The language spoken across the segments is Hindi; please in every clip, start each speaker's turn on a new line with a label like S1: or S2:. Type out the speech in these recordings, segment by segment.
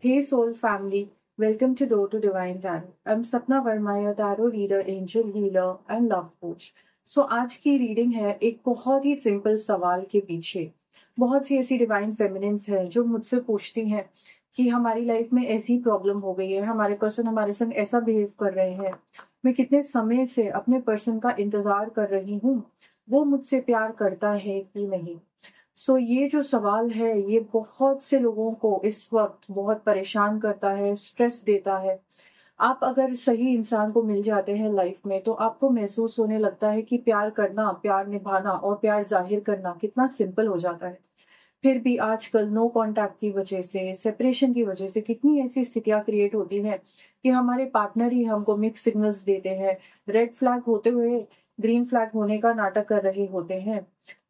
S1: Hey Soul family, welcome to Door to Divine Tarot. I'm Sapna Verma, your tarot reader, angel healer and love coach. आज की रीडिंग है एक बहुत ही सिंपल सवाल के पीछे। बहुत सी ऐसी डिवाइन फेमिनिन्स हैं जो मुझसे पूछती हैं कि हमारी लाइफ में ऐसी प्रॉब्लम हो गई है, हमारे पर्सन हमारे संग ऐसा बिहेव कर रहे हैं, मैं कितने समय से अपने पर्सन का इंतजार कर रही हूँ, वो मुझसे प्यार करता है कि नहीं। ये जो सवाल है ये बहुत से लोगों को इस वक्त बहुत परेशान करता है, स्ट्रेस देता है। आप अगर सही इंसान को मिल जाते हैं लाइफ में तो आपको महसूस होने लगता है कि प्यार करना, प्यार निभाना और प्यार जाहिर करना कितना सिंपल हो जाता है। फिर भी आजकल नो कांटेक्ट की वजह से, सेपरेशन की वजह से कितनी ऐसी स्थितियां क्रिएट होती हैं कि हमारे पार्टनर ही हमको मिक्स सिग्नल्स देते हैं, रेड फ्लैग होते हुए ग्रीन फ्लैग होने का नाटक कर रहे होते हैं।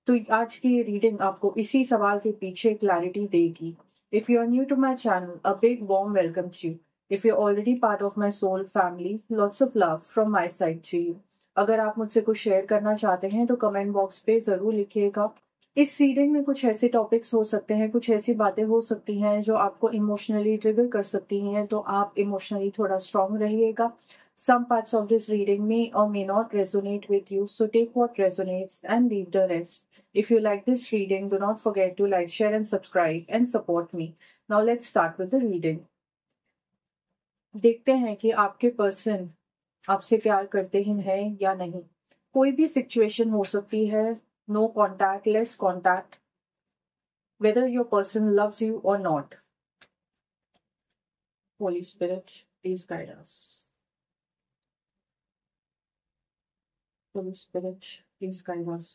S1: तो आज की ये रीडिंग आपको इसी सवाल के पीछे क्लैरिटी देगी। If you are new to my channel, a big warm welcome to you. If you already part of my soul family, lots of love from my side to you. अगर आप मुझसे कुछ शेयर करना चाहते हैं तो कमेंट बॉक्स पे जरूर लिखिएगा। इस रीडिंग में कुछ ऐसे टॉपिक्स हो सकते हैं, कुछ ऐसी बातें हो सकती हैं जो आपको इमोशनली ट्रिगर कर सकती हैं, तो आप इमोशनली थोड़ा स्ट्रांग रहिएगा। Some parts of this reading may or may not resonate with you, so take what resonates and leave the rest. If you like this reading, do not forget to like, share and subscribe and support me. Now let's start with the reading. देखते हैं कि आपके पर्सन आपसे प्यार करते ही हैं या नहीं। कोई भी सिचुएशन हो सकती है, no contact, less contact, whether your person loves you or not. Holy Spirit, please guide us. Holy Spirit, please guide us.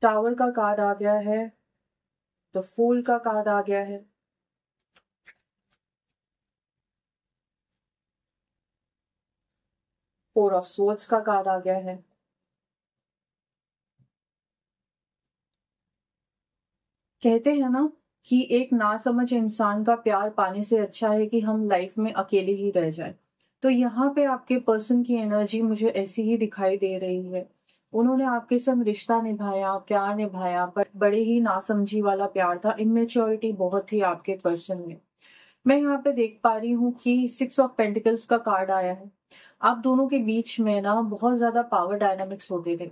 S1: Tower का कार्ड आ गया है, द फूल का कार्ड आ गया है, फोर ऑफ सोर्ड्स का कार्ड आ गया है, कहते हैं ना कि एक नासमझ इंसान का प्यार पाने से अच्छा है कि हम लाइफ में अकेले ही रह जाएं। तो यहाँ पे आपके पर्सन की एनर्जी मुझे ऐसी ही दिखाई दे रही है। उन्होंने आपके संग रिश्ता निभाया, प्यार निभाया, पर बड़े ही नासमझी वाला प्यार था, इमेच्योरिटी बहुत थी आपके पर्सन में। मैं यहाँ पे देख पा रही हूँ कि 6 ऑफ पेंटिकल्स का कार्ड आया है। आप दोनों के बीच में ना बहुत ज्यादा पावर डायनामिक्स होते थे।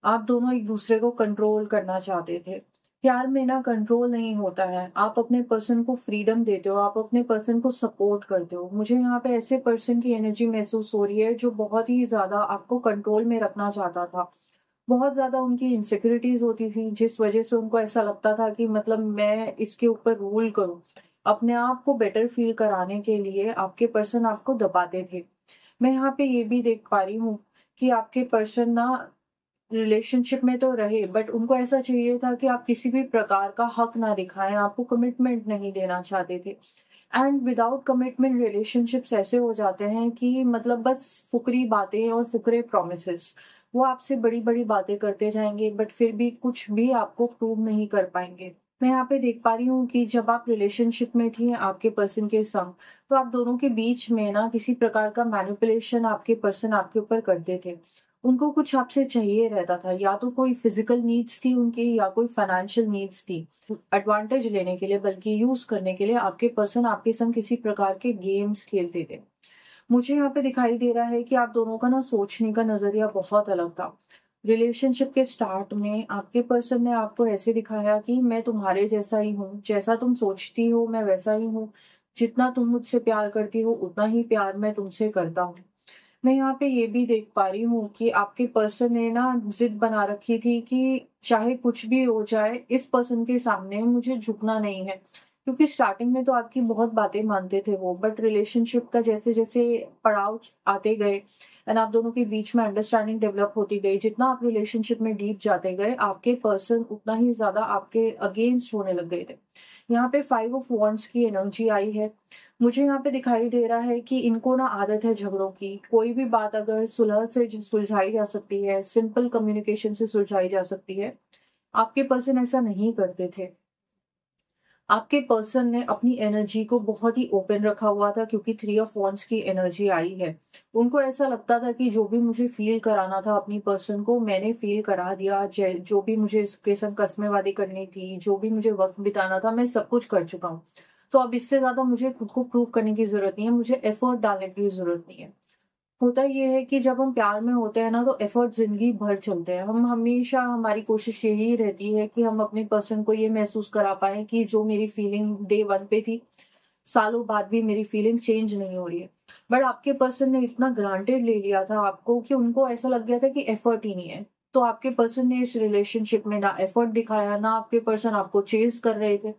S1: आप दोनों एक दूसरे को कंट्रोल करना चाहते थे। प्यार में ना कंट्रोल नहीं होता है, आप अपने पर्सन को फ्रीडम देते हो, आप अपने पर्सन को सपोर्ट करते हो। मुझे यहाँ पे ऐसे पर्सन की एनर्जी महसूस हो रही है जो बहुत ही ज्यादा आपको कंट्रोल में रखना चाहता था। बहुत ज्यादा उनकी इनसिक्योरिटीज होती थी जिस वजह से उनको ऐसा लगता था कि मतलब मैं इसके ऊपर रूल करूं। अपने आप को बेटर फील कराने के लिए आपके पर्सन आपको दबाते थे। मैं यहाँ पे ये भी देख पा रही हूँ कि आपके पर्सन ना रिलेशनशिप में तो रहे, बट उनको ऐसा चाहिए था कि आप किसी भी प्रकार का हक ना दिखाएं, आपको कमिटमेंट नहीं देना चाहते थे। एंड विदाउट कमिटमेंट रिलेशनशिप्स ऐसे हो जाते हैं कि मतलब बस फुकरी बातें और फुकरे प्रोमिसेस। वो आपसे बड़ी बड़ी बातें करते जाएंगे बट फिर भी कुछ भी आपको प्रूव नहीं कर पाएंगे। मैं यहाँ पे देख पा रही हूँ कि जब आप रिलेशनशिप में थी आपके पर्सन के संग, तो आप दोनों के बीच में ना किसी प्रकार का मैनिपुलेशन आपके पर्सन आपके ऊपर करते थे। उनको कुछ आपसे चाहिए रहता था, या तो कोई फिजिकल नीड्स थी उनकी या कोई फाइनेंशियल नीड्स थी। एडवांटेज लेने के लिए, बल्कि यूज करने के लिए आपके पर्सन आपके संग किसी प्रकार के गेम्स खेलते थे। मुझे यहाँ पे दिखाई दे रहा है कि आप दोनों का ना सोचने का नजरिया बहुत अलग था। रिलेशनशिप के स्टार्ट में आपके पर्सन ने आपको ऐसे दिखाया कि मैं तुम्हारे जैसा ही हूँ, जैसा तुम सोचती हो मैं वैसा ही हूँ, जितना तुम मुझसे प्यार करती हो उतना ही प्यार मैं तुमसे करता हूँ। मैं यहाँ पे ये भी देख पा रही हूँ कि आपके पर्सन ने ना जिद बना रखी थी कि चाहे कुछ भी हो जाए इस पर्सन के सामने मुझे झुकना नहीं है। क्योंकि स्टार्टिंग में तो आपकी बहुत बातें मानते थे वो, बट रिलेशनशिप का जैसे जैसे पड़ाव आते गए एंड आप दोनों के बीच में अंडरस्टैंडिंग डेवलप होती गई, जितना आप रिलेशनशिप में डीप जाते गए आपके पर्सन उतना ही ज्यादा आपके अगेंस्ट होने लग गए थे। यहाँ पे 5 ऑफ वॉन्ड्स की एनर्जी आई है। मुझे यहाँ पे दिखाई दे रहा है कि इनको ना आदत है झगड़ों की। कोई भी बात अगर सुलह से सुलझाई जा सकती है, सिंपल कम्युनिकेशन से सुलझाई जा सकती है, आपके पर्सन ऐसा नहीं करते थे। आपके पर्सन ने अपनी एनर्जी को बहुत ही ओपन रखा हुआ था, क्योंकि 3 ऑफ वॉन्ड्स की एनर्जी आई है। उनको ऐसा लगता था कि जो भी मुझे फील कराना था अपनी पर्सन को, मैंने फील करा दिया। जो भी मुझे इसके संग कस्मेवादी करनी थी, जो भी मुझे वक्त बिताना था, मैं सब कुछ कर चुका हूँ। तो अब इससे ज्यादा मुझे खुद को प्रूव करने की जरूरत नहीं है, मुझे एफर्ट डालने की जरूरत नहीं है। होता ये है कि जब हम प्यार में होते हैं ना, तो एफर्ट जिंदगी भर चलते हैं। हम हमेशा, हमारी कोशिश यही रहती है कि हम अपने पर्सन को ये महसूस करा पाए कि जो मेरी फीलिंग डे 1 पे थी, सालों बाद भी मेरी फीलिंग चेंज नहीं हो रही है। बट आपके पर्सन ने इतना ग्रांटेड ले लिया था आपको कि उनको ऐसा लग गया था कि एफर्ट ही नहीं है। तो आपके पर्सन ने इस रिलेशनशिप में ना एफर्ट दिखाया, ना आपके पर्सन आपको चेज कर रहे थे।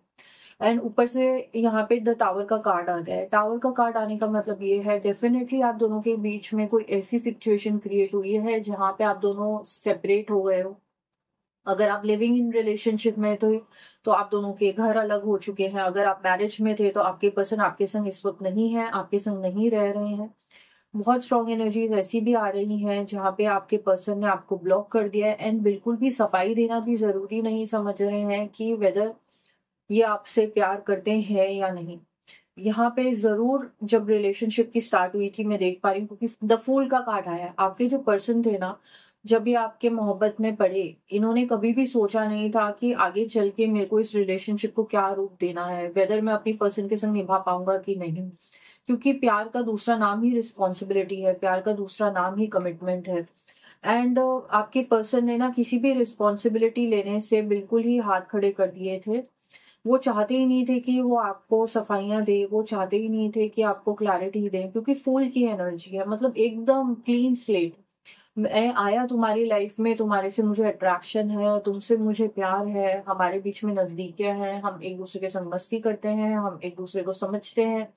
S1: एंड ऊपर से यहाँ पे द टावर का कार्ड आ गया है। टावर का कार्ड आने का मतलब ये है, डेफिनेटली आप दोनों के बीच में कोई ऐसी सिचुएशन क्रिएट हुई है जहाँ पे आप दोनों सेपरेट हो गए हो। अगर आप लिविंग इन रिलेशनशिप में तो आप दोनों के घर अलग हो चुके हैं। अगर आप मैरिज में थे तो आपके पर्सन आपके संग इस वक्त नहीं है, आपके संग नहीं रह रहे हैं। बहुत स्ट्रॉन्ग एनर्जीज ऐसी भी आ रही हैं जहाँ पे आपके पर्सन ने आपको ब्लॉक कर दिया है, एंड बिल्कुल भी सफाई देना भी जरूरी नहीं समझ रहे हैं कि वेदर ये आपसे प्यार करते हैं या नहीं। यहाँ पे जरूर जब रिलेशनशिप की स्टार्ट हुई थी, मैं देख पा रही हूँ, क्योंकि द फूल का कार्ड आया है। आपके जो पर्सन थे ना, जब ये आपके मोहब्बत में पड़े, इन्होंने कभी भी सोचा नहीं था कि आगे चल के मेरे को इस रिलेशनशिप को क्या रूप देना है, वेदर मैं अपनी पर्सन के संग निभा पाऊंगा कि नहीं। क्योंकि प्यार का दूसरा नाम ही रिस्पॉन्सिबिलिटी है, प्यार का दूसरा नाम ही कमिटमेंट है। एंड आपके पर्सन ने ना किसी भी रिस्पॉन्सिबिलिटी लेने से बिल्कुल ही हाथ खड़े कर दिए थे। वो चाहते ही नहीं थे कि वो आपको सफाइयां दे, वो चाहते ही नहीं थे कि आपको क्लैरिटी दे, क्योंकि फूल की एनर्जी है, मतलब एकदम क्लीन स्लेट। मैं आया तुम्हारी लाइफ में, तुम्हारे से मुझे अट्रैक्शन है, तुमसे मुझे प्यार है, हमारे बीच में नजदीकियां हैं, हम एक दूसरे के संग मस्ती करते हैं, हम एक दूसरे को समझते हैं।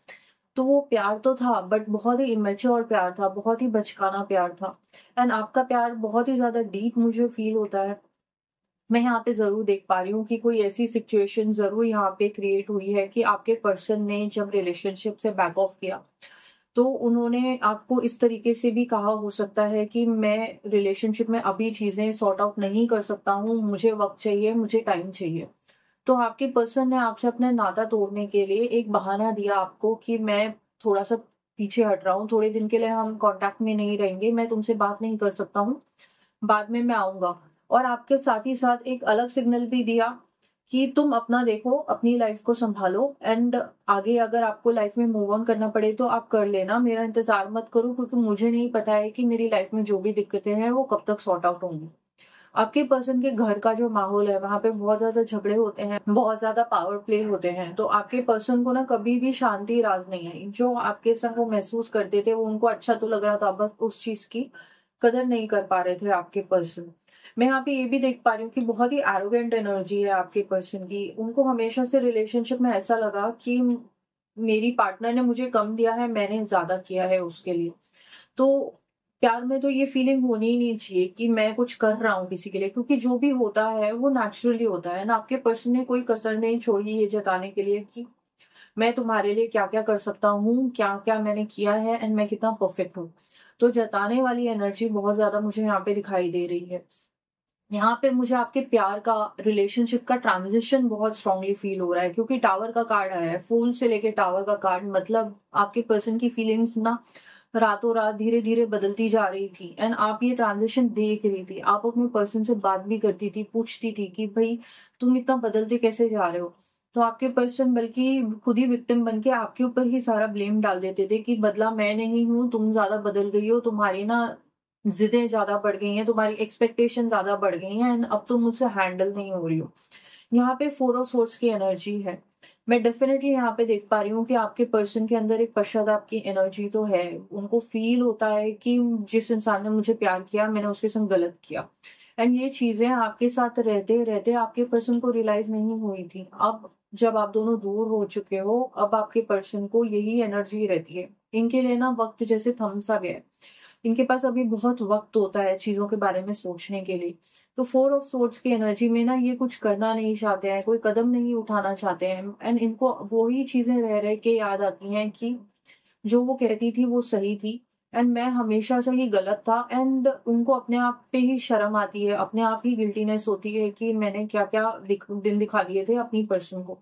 S1: तो वो प्यार तो था, बट बहुत ही इमेच्योर प्यार था, बहुत ही बचकाना प्यार था। एंड आपका प्यार बहुत ही ज्यादा डीप मुझे फील होता है। मैं यहाँ पे जरूर देख पा रही हूँ कि कोई ऐसी सिचुएशन जरूर यहाँ पे क्रिएट हुई है कि आपके पर्सन ने जब रिलेशनशिप से बैक ऑफ किया, तो उन्होंने आपको इस तरीके से भी कहा हो सकता है कि मैं रिलेशनशिप में अभी चीजें सॉर्ट आउट नहीं कर सकता हूँ, मुझे वक्त चाहिए, मुझे टाइम चाहिए। तो आपके पर्सन ने आपसे अपना नाता तोड़ने के लिए एक बहाना दिया आपको कि मैं थोड़ा सा पीछे हट रहा हूँ, थोड़े दिन के लिए हम कांटेक्ट में नहीं रहेंगे, मैं तुमसे बात नहीं कर सकता हूँ, बाद में मैं आऊंगा। और आपके साथ ही साथ एक अलग सिग्नल भी दिया कि तुम अपना देखो, अपनी लाइफ को संभालो, एंड आगे अगर आपको लाइफ में मूव ऑन करना पड़े तो आप कर लेना, मेरा इंतजार मत करो, क्योंकि मुझे नहीं पता है कि मेरी लाइफ में जो भी दिक्कतें हैं वो कब तक सॉर्ट आउट होंगी। आपके पर्सन के घर का जो माहौल है, वहां पे बहुत ज्यादा झगड़े होते हैं, बहुत ज्यादा पावर प्ले होते हैं। तो आपके पर्सन को ना कभी भी शांति राज नहीं आई। जो आपके संग वो महसूस करते थे, वो उनको अच्छा तो लग रहा था, बस उस चीज की कदर नहीं कर पा रहे थे आपके पर्सन। मैं यहाँ पे ये भी देख पा रही हूँ कि बहुत ही एरोगेंट एनर्जी है आपके पर्सन की। उनको हमेशा से रिलेशनशिप में ऐसा लगा कि मेरी पार्टनर ने मुझे कम दिया है, मैंने ज्यादा किया है उसके लिए। तो प्यार में तो ये फीलिंग होनी ही नहीं चाहिए कि मैं कुछ कर रहा हूँ किसी के लिए, क्योंकि जो भी होता है वो नेचुरली होता है ना। आपके पर्सन ने कोई कसर नहीं छोड़ी ये जताने के लिए कि मैं तुम्हारे लिए क्या क्या कर सकता हूँ, क्या क्या मैंने किया है, एंड मैं कितना परफेक्ट हूँ। तो जताने वाली एनर्जी बहुत ज्यादा मुझे यहाँ पे दिखाई दे रही है। यहाँ पे मुझे आपके प्यार का, रिलेशनशिप का ट्रांजिशन बहुत स्ट्रांगली फील हो रहा है, क्योंकि टावर का कार्ड आया है, फूल से लेके टावर का कार्ड, मतलब आपके पर्सन की फीलिंग्स ना रातों रात धीरे धीरे बदलती जा रही थी। एंड आप ये ट्रांजिशन देख रही थी, आप अपने पर्सन से बात भी करती थी, पूछती थी कि भाई तुम इतना बदलते कैसे जा रहे हो। तो आपके पर्सन बल्कि खुद ही विक्टिम बन के आपके ऊपर ही सारा ब्लेम डाल देते थे कि बदला मैं नहीं हूँ, तुम ज्यादा बदल गई हो, तुम्हारी ना जिदें ज्यादा बढ़ गई हैं, तुम्हारी एक्सपेक्टेशन ज्यादा बढ़ गई हैं, एंड अब तुम मुझसे हैंडल नहीं हो रही हो। यहाँ पे 4 ऑफ सोर्ड्स की एनर्जी है। मैं डेफिनेटली यहाँ पे देख पा रही हूँ कि आपके पर्सन के अंदर एक पश्चाताप की एनर्जी तो है। उनको फील होता है कि जिस इंसान ने मुझे प्यार किया, मैंने उसके संग गलत किया। एंड ये चीजें आपके साथ रहते रहते आपके पर्सन को रियलाइज नहीं हुई थी। अब जब आप दोनों दूर हो चुके हो, अब आपके पर्सन को यही एनर्जी रहती है। इनके लिए ना वक्त जैसे थम सा गया है। इनके पास अभी बहुत वक्त होता है चीजों के बारे में सोचने के लिए। तो 4 ऑफ सोर्ड्स की एनर्जी में ना ये कुछ करना नहीं चाहते हैं, कोई कदम नहीं उठाना चाहते हैं, एंड इनको वो ही चीजें रह रह के याद आती हैं कि जो वो कहती थी वो सही थी, एंड मैं हमेशा से ही गलत था। एंड उनको अपने आप पे ही शर्म आती है, अपने आप ही गिल्टीनेस होती है कि मैंने क्या क्या दिन दिखा दिए थे अपनी पर्सन को।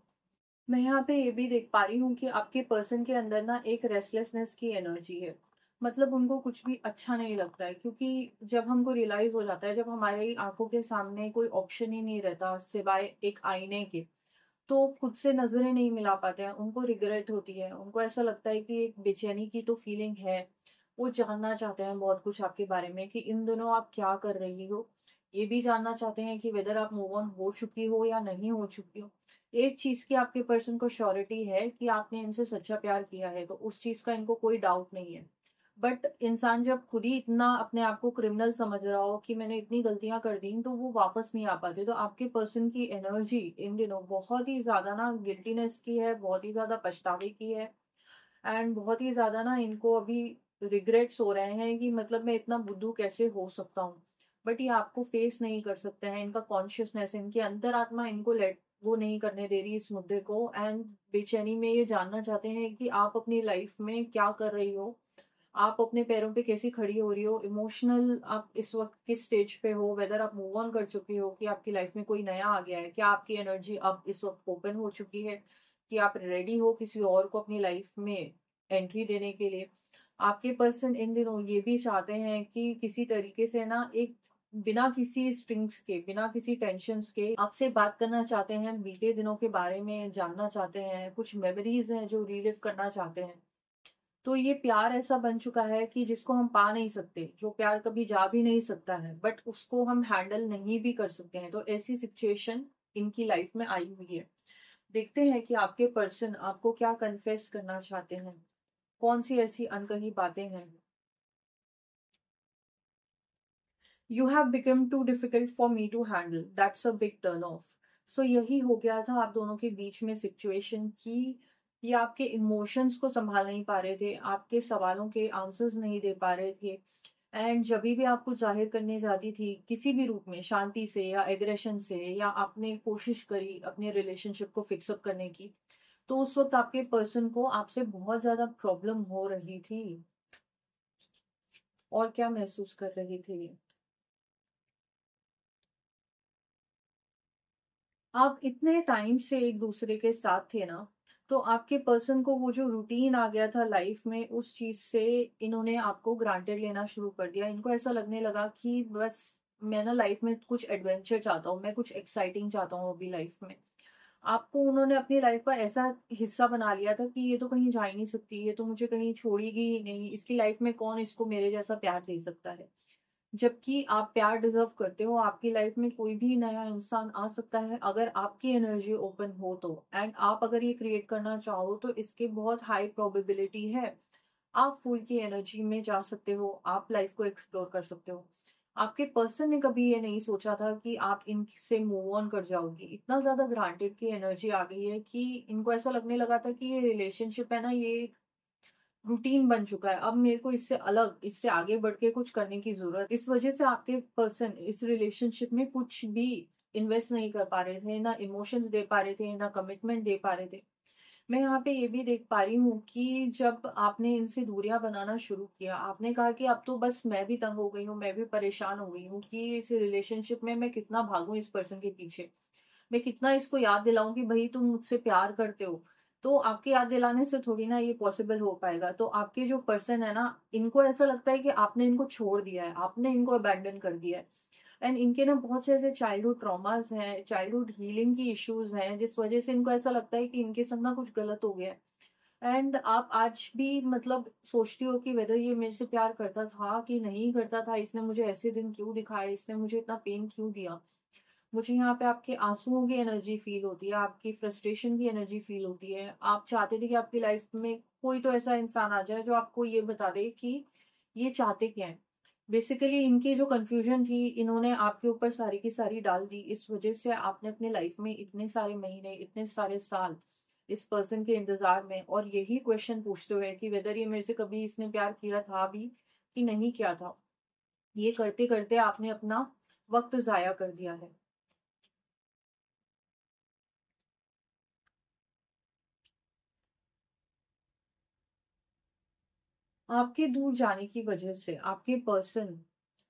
S1: मैं यहाँ पे ये भी देख पा रही हूँ कि आपके पर्सन के अंदर ना एक रेस्टलेसनेस की एनर्जी है। मतलब उनको कुछ भी अच्छा नहीं लगता है, क्योंकि जब हमको रियलाइज हो जाता है, जब हमारी आंखों के सामने कोई ऑप्शन ही नहीं रहता सिवाय एक आईने के, तो खुद से नजरें नहीं मिला पाते हैं, उनको रिग्रेट होती है, उनको ऐसा लगता है कि एक बेचैनी की तो फीलिंग है। वो जानना चाहते हैं बहुत कुछ आपके बारे में कि इन दिनों आप क्या कर रही हो। ये भी जानना चाहते हैं कि वेदर आप मूव ऑन हो चुकी हो या नहीं हो चुकी हो। एक चीज की आपके पर्सन को श्योरिटी है कि आपने इनसे सच्चा प्यार किया है, तो उस चीज का इनको कोई डाउट नहीं है। बट इंसान जब खुद ही इतना अपने आप को क्रिमिनल समझ रहा हो कि मैंने इतनी गलतियां कर दी, तो वो वापस नहीं आ पाते। तो आपके पर्सन की एनर्जी इन दिनों बहुत ही ज्यादा ना गिल्टीनेस की है, बहुत ही ज्यादा पछतावे की है। एंड बहुत ही ज्यादा ना इनको अभी रिग्रेट्स हो रहे हैं कि मतलब मैं इतना बुद्धू कैसे हो सकता हूँ। बट ये आपको फेस नहीं कर सकते हैं, इनका कॉन्शियसनेस, इनकी अंतरात्मा इनको लेट वो नहीं करने दे रही इस मुद्दे को। एंड बेचैनी में ये जानना चाहते हैं कि आप अपनी लाइफ में क्या कर रही हो, आप अपने पैरों पे कैसी खड़ी हो रही हो, इमोशनल आप इस वक्त किस स्टेज पे हो, वेदर आप मूव ऑन कर चुकी हो कि आपकी लाइफ में कोई नया आ गया है, क्या आपकी एनर्जी अब इस वक्त ओपन हो चुकी है कि आप रेडी हो किसी और को अपनी लाइफ में एंट्री देने के लिए। आपके पर्सन इन दिनों ये भी चाहते हैं कि किसी तरीके से ना एक बिना किसी स्ट्रिंग्स के, बिना किसी टेंशन के आपसे बात करना चाहते हैं, बीते दिनों के बारे में जानना चाहते हैं, कुछ मेमोरीज हैं जो रिलिव करना चाहते हैं। तो ये प्यार ऐसा बन चुका है कि जिसको हम पा नहीं सकते, जो प्यार कभी जा भी नहीं सकता है, बट उसको हम हैंडल नहीं भी कर सकते हैं। तो ऐसी सिचुएशन इनकी लाइफ में आई हुई है। देखते हैं कि आपके पर्सन आपको क्या कन्फेस करना चाहते हैं, कौन सी ऐसी अनकही बातें हैं। You have become too difficult for me to handle, that's a big turn off. So यही हो गया था आप दोनों के बीच में सिचुएशन की। ये आपके इमोशंस को संभाल नहीं पा रहे थे, आपके सवालों के आंसर्स नहीं दे पा रहे थे। एंड जब भी आप कुछ जाहिर करने जाती थी किसी भी रूप में, शांति से या एग्रेशन से, या आपने कोशिश करी अपने रिलेशनशिप को फिक्सअप करने की, तो उस वक्त आपके पर्सन को आपसे बहुत ज्यादा प्रॉब्लम हो रही थी। और क्या महसूस कर रही थी? आप इतने टाइम से एक दूसरे के साथ थे ना, तो आपके पर्सन को वो जो रूटीन आ गया था लाइफ में, उस चीज से इन्होंने आपको ग्रांटेड लेना शुरू कर दिया। इनको ऐसा लगने लगा कि बस मैं ना लाइफ में कुछ एडवेंचर चाहता हूँ, मैं कुछ एक्साइटिंग चाहता हूँ अभी लाइफ में। आपको उन्होंने अपनी लाइफ का ऐसा हिस्सा बना लिया था कि ये तो कहीं जा ही नहीं सकती, ये तो मुझे कहीं छोड़ेगी ही नहीं, इसकी लाइफ में कौन इसको मेरे जैसा प्यार दे सकता है। जबकि आप प्यार डिजर्व करते हो, आपकी लाइफ में कोई भी नया इंसान आ सकता है अगर आपकी एनर्जी ओपन हो तो। एंड आप अगर ये क्रिएट करना चाहो तो इसके बहुत हाई प्रोबेबिलिटी है आप फूल की एनर्जी में जा सकते हो, आप लाइफ को एक्सप्लोर कर सकते हो। आपके पर्सन ने कभी ये नहीं सोचा था कि आप इनसे मूव ऑन कर जाओगी। इतना ज्यादा ग्रांटेड की एनर्जी आ गई है कि इनको ऐसा लगने लगा था कि ये रिलेशनशिप है ना, ये रूटीन बन चुका है, अब मेरे को इससे अलग, इससे आगे बढ़ के कुछ करने की जरूरत। इस वजह से आपके पर्सन इस रिलेशनशिप में कुछ भी इन्वेस्ट नहीं कर पा रहे थे, ना इमोशंस दे पा रहे थे, ना कमिटमेंट दे पा रहे थे। मैं यहाँ पे ये भी देख पा रही हूँ कि जब आपने इनसे दूरियां बनाना शुरू किया, आपने कहा कि अब तो बस मैं भी तंग हो गई हूँ, मैं भी परेशान हो गई हूँ कि इस रिलेशनशिप में मैं कितना भागूं इस पर्सन के पीछे, मैं कितना इसको याद दिलाऊं कि भाई तुम मुझसे प्यार करते हो। तो आपके याद दिलाने से थोड़ी ना ये पॉसिबल हो पाएगा। तो आपके जो पर्सन है ना, इनको ऐसा लगता है कि आपने इनको छोड़ दिया है, आपने इनको अबैंडन कर दिया है। एंड इनके ना बहुत से ऐसे चाइल्डहुड ट्रॉमास हैं, चाइल्डहुड हीलिंग की इश्यूज हैं, जिस वजह से इनको ऐसा लगता है कि इनके संग ना कुछ गलत हो गया है। एंड आप आज भी मतलब सोचती हो कि वेदर ये मेरे से प्यार करता था कि नहीं करता था, इसने मुझे ऐसे दिन क्यों दिखाए, इसने मुझे इतना पेन क्यों दिया। मुझे यहाँ पे आपके आंसुओं की एनर्जी फील होती है, आपकी फ्रस्ट्रेशन की एनर्जी फील होती है। आप चाहते थे कि आपकी लाइफ में कोई तो ऐसा इंसान आ जाए जो आपको ये बता दे कि ये चाहते क्या है। बेसिकली इनकी जो कंफ्यूजन थी, इन्होंने आपके ऊपर सारी की सारी डाल दी। इस वजह से आपने अपने लाइफ में इतने सारे महीने, इतने सारे साल इस पर्सन के इंतजार में और यही क्वेश्चन पूछते हुए कि वेदर ये मेरे से कभी इसने प्यार किया था भी कि नहीं किया था, ये करते करते आपने अपना वक्त जाया कर दिया है। आपके दूर जाने की वजह से आपके पर्सन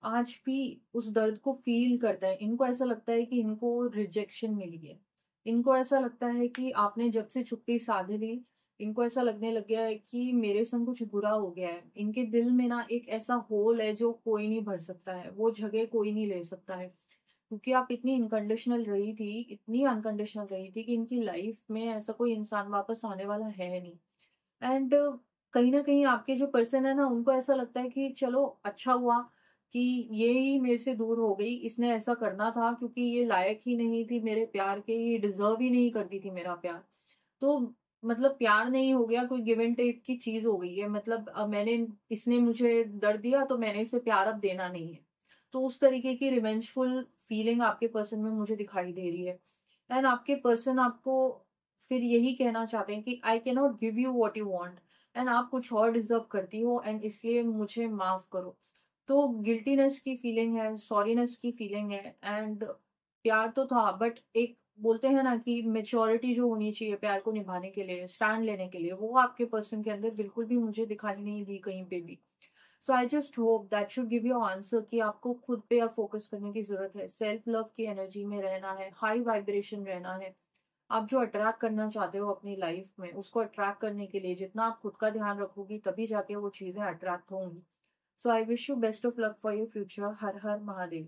S1: आज भी उस दर्द को फील करता है। इनको ऐसा लगता है कि इनको रिजेक्शन मिली है, इनको ऐसा लगता है कि आपने जब से छुट्टी साध ली, इनको ऐसा लगने लग गया है कि मेरे संग कुछ बुरा हो गया है। इनके दिल में ना एक ऐसा होल है जो कोई नहीं भर सकता है, वो जगह कोई नहीं ले सकता है। क्योंकि आप इतनी अनकंडीशनल रही थी, इतनी अनकंडीशनल रही थी कि इनकी लाइफ में ऐसा कोई इंसान वापस आने वाला है नहीं। एंड कहीं न कहीं आपके जो पर्सन है ना, उनको ऐसा लगता है कि चलो अच्छा हुआ कि ये ही मेरे से दूर हो गई, इसने ऐसा करना था क्योंकि ये लायक ही नहीं थी मेरे प्यार के, ये डिज़र्व ही नहीं करती थी मेरा प्यार। तो मतलब प्यार नहीं हो गया, कोई गिव एंड टेक की चीज़ हो गई है। मतलब मैंने इसने मुझे दर्द दिया तो मैंने इसे प्यार अब देना नहीं है। तो उस तरीके की रिवेंजफुल फीलिंग आपके पर्सन में मुझे दिखाई दे रही है। एंड आपके पर्सन आपको फिर यही कहना चाहते हैं कि I can not give you what you want, and आप कुछ और डिजर्व करती हो एंड इसलिए मुझे माफ करो। तो गिल्टीनेस की फीलिंग है, सॉरीनेस की फीलिंग है। एंड प्यार तो था, बट एक बोलते हैं ना कि मेच्योरिटी जो होनी चाहिए प्यार को निभाने के लिए, स्टैंड लेने के लिए, वो आपके पर्सन के अंदर बिल्कुल भी मुझे दिखाई नहीं दी कहीं पे भी। So I just hope that should give you answer कि आपको खुद पे अब फोकस करने की जरूरत है, सेल्फ लव की एनर्जी में रहना है, हाई वाइब्रेशन रहना है। आप जो अट्रैक्ट करना चाहते हो अपनी लाइफ में, उसको अट्रैक्ट करने के लिए जितना आप खुद का ध्यान रखोगी तभी जाके वो चीजें अट्रैक्ट होंगी। So I wish you best of luck for your future. हर हर महादेव।